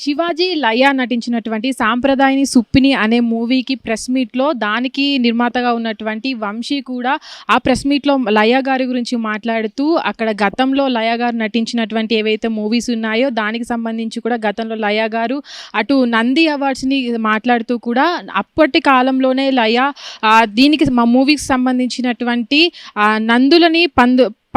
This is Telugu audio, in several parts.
శివాజీ లయ నటించినటువంటి సాంప్రదాయని సుప్పిని అనే మూవీకి ప్రెస్ మీట్లో దానికి నిర్మాతగా ఉన్నటువంటి వంశీ కూడా ఆ ప్రెస్ మీట్లో లయ గారి గురించి మాట్లాడుతూ అక్కడ గతంలో లయ గారు నటించినటువంటి ఏవైతే మూవీస్ ఉన్నాయో దానికి సంబంధించి కూడా గతంలో లయ గారు అటు నంది అవార్డ్స్ని మాట్లాడుతూ కూడా అప్పటి కాలంలోనే లయ దీనికి మా మూవీకి సంబంధించినటువంటి నందులని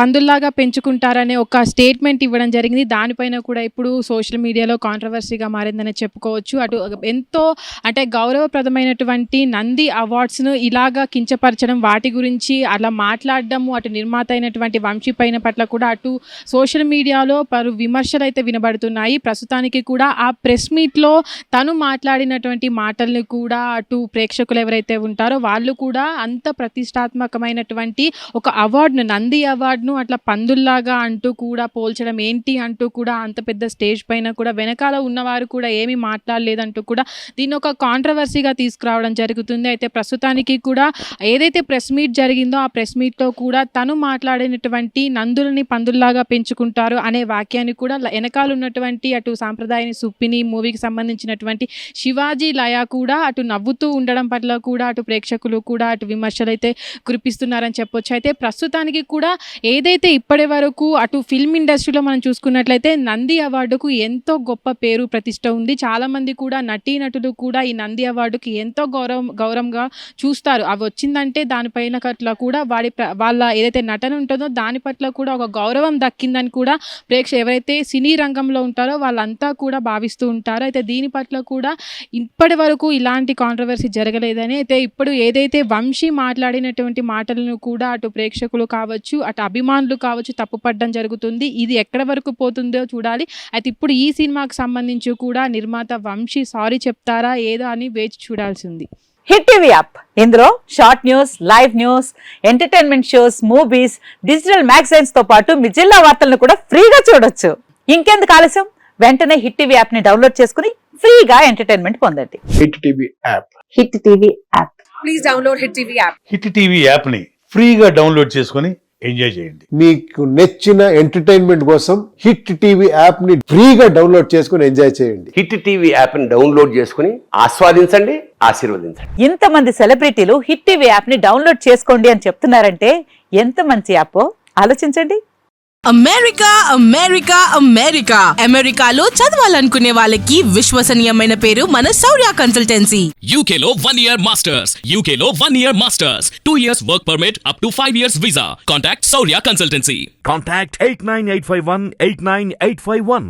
పందుల్లాగా పెంచుకుంటారనే ఒక స్టేట్మెంట్ ఇవ్వడం జరిగింది. దానిపైన కూడా ఇప్పుడు సోషల్ మీడియాలో కాంట్రవర్సీగా మారిందని చెప్పుకోవచ్చు. అటు ఎంతో అంటే గౌరవప్రదమైనటువంటి నంది అవార్డ్స్ను ఇలాగా కించపరచడం, వాటి గురించి అలా మాట్లాడడము, అటు నిర్మాత అయినటువంటి వంశీ పైన పట్ల కూడా అటు సోషల్ మీడియాలో పలు విమర్శలు అయితే వినబడుతున్నాయి. ప్రస్తుతానికి కూడా ఆ ప్రెస్ మీట్లో తను మాట్లాడినటువంటి మాటల్ని కూడా అటు ప్రేక్షకులు ఎవరైతే ఉంటారో వాళ్ళు కూడా అంత ప్రతిష్టాత్మకమైనటువంటి ఒక అవార్డును, నంది అవార్డు అట్లా పందుల్లాగా అంటూ కూడా పోల్చడం ఏంటి అంటూ కూడా అంత పెద్ద స్టేజ్ పైన కూడా వెనకాల ఉన్నవారు కూడా ఏమీ మాట్లాడలేదంటూ కూడా దీన్ని ఒక కాంట్రవర్సీగా తీసుకురావడం జరుగుతుంది. అయితే ప్రస్తుతానికి కూడా ఏదైతే ప్రెస్ మీట్ జరిగిందో ఆ ప్రెస్ మీట్లో కూడా తను మాట్లాడినటువంటి నందులని పందుల్లాగా పెంచుకుంటారు అనే వాక్యాన్ని కూడా వెనకాల ఉన్నటువంటి అటు సాంప్రదాయని సుప్పిని మూవీకి సంబంధించినటువంటి శివాజీ లయ కూడా అటు నవ్వుతూ ఉండడం పట్ల కూడా అటు ప్రేక్షకులు కూడా అటు విమర్శలు అయితే కురిపిస్తున్నారని చెప్పొచ్చు. అయితే ప్రస్తుతానికి కూడా ఏదైతే ఇప్పటి వరకు అటు ఫిల్మ్ ఇండస్ట్రీలో మనం చూసుకున్నట్లయితే నంది అవార్డుకు ఎంతో గొప్ప పేరు ప్రతిష్ట ఉంది. చాలామంది కూడా నటీనటులు కూడా ఈ నంది అవార్డుకి ఎంతో గౌరవంగా చూస్తారు. అవి వచ్చిందంటే దానిపైన పట్ల కూడా వాళ్ళ ఏదైతే నటన ఉంటుందో దాని పట్ల కూడా ఒక గౌరవం దక్కిందని కూడా ఎవరైతే సినీ రంగంలో ఉంటారో వాళ్ళంతా కూడా భావిస్తూ ఉంటారు. అయితే దీని పట్ల కూడా ఇప్పటి వరకు ఇలాంటి కాంట్రవర్సీ జరగలేదని, అయితే ఇప్పుడు ఏదైతే వంశీ మాట్లాడినటువంటి మాటలను కూడా అటు ప్రేక్షకులు కావచ్చు, అటు అభిమానులు కావచ్చు తప్పుపడడం జరుగుతుంది. ఇది ఎక్కడ వరకు పోతుందో చూడాలి. అయితే ఇప్పుడు ఈ సినిమాకి సంబంధించి కూడా నిర్మాత వంశీ సారీ చెప్తారా ఏదో అని వేచి చూడాల్సింది. హిట్ టీవీ యాప్, ఇందులో short news, live news, entertainment shows, movies, digital magazines తో పాటు మీ జిల్లా వార్తలను కూడా ఫ్రీగా చూడొచ్చు. ఇంకెందుకు ఆలస్యం, వెంటనే హిట్ టీవీ యాప్ ని డౌన్లోడ్ చేసుకుని ఫ్రీగా ఎంటర్టైన్మెంట్ పొందండి. Hit TV app, hit TV app, please download hit TV app. Hit TV app ని ఫ్రీగా డౌన్లోడ్ చేసుకుని ఎంజాయ్ చేయండి. మీకు నచ్చిన ఎంటర్టైన్మెంట్ కోసం హిట్ టీవీ యాప్ ని ఫ్రీగా డౌన్లోడ్ చేసుకుని ఎంజాయ్ చేయండి. హిట్ టీవీ యాప్ ని డౌన్లోడ్ చేసుకుని ఆస్వాదించండి, ఆశీర్వదించండి. ఇంతమంది సెలబ్రిటీలు హిట్ టీవీ యాప్ ని డౌన్లోడ్ చేసుకోండి అని చెప్తున్నారంటే ఎంత మంచి యాప్ ఆలోచించండి. అమెరికా అమెరికా అమెరికా అమెరికాలో చదవాలనుకునే వాళ్ళకి విశ్వసనీయమైన పేరు మన శౌర్య కన్సల్టెన్సీ. UK లో 1 year masters, UK లో 1 year masters, 2 years work permit up to 5 years visa. Contact Saurya Consultancy. Contact 89851 89851.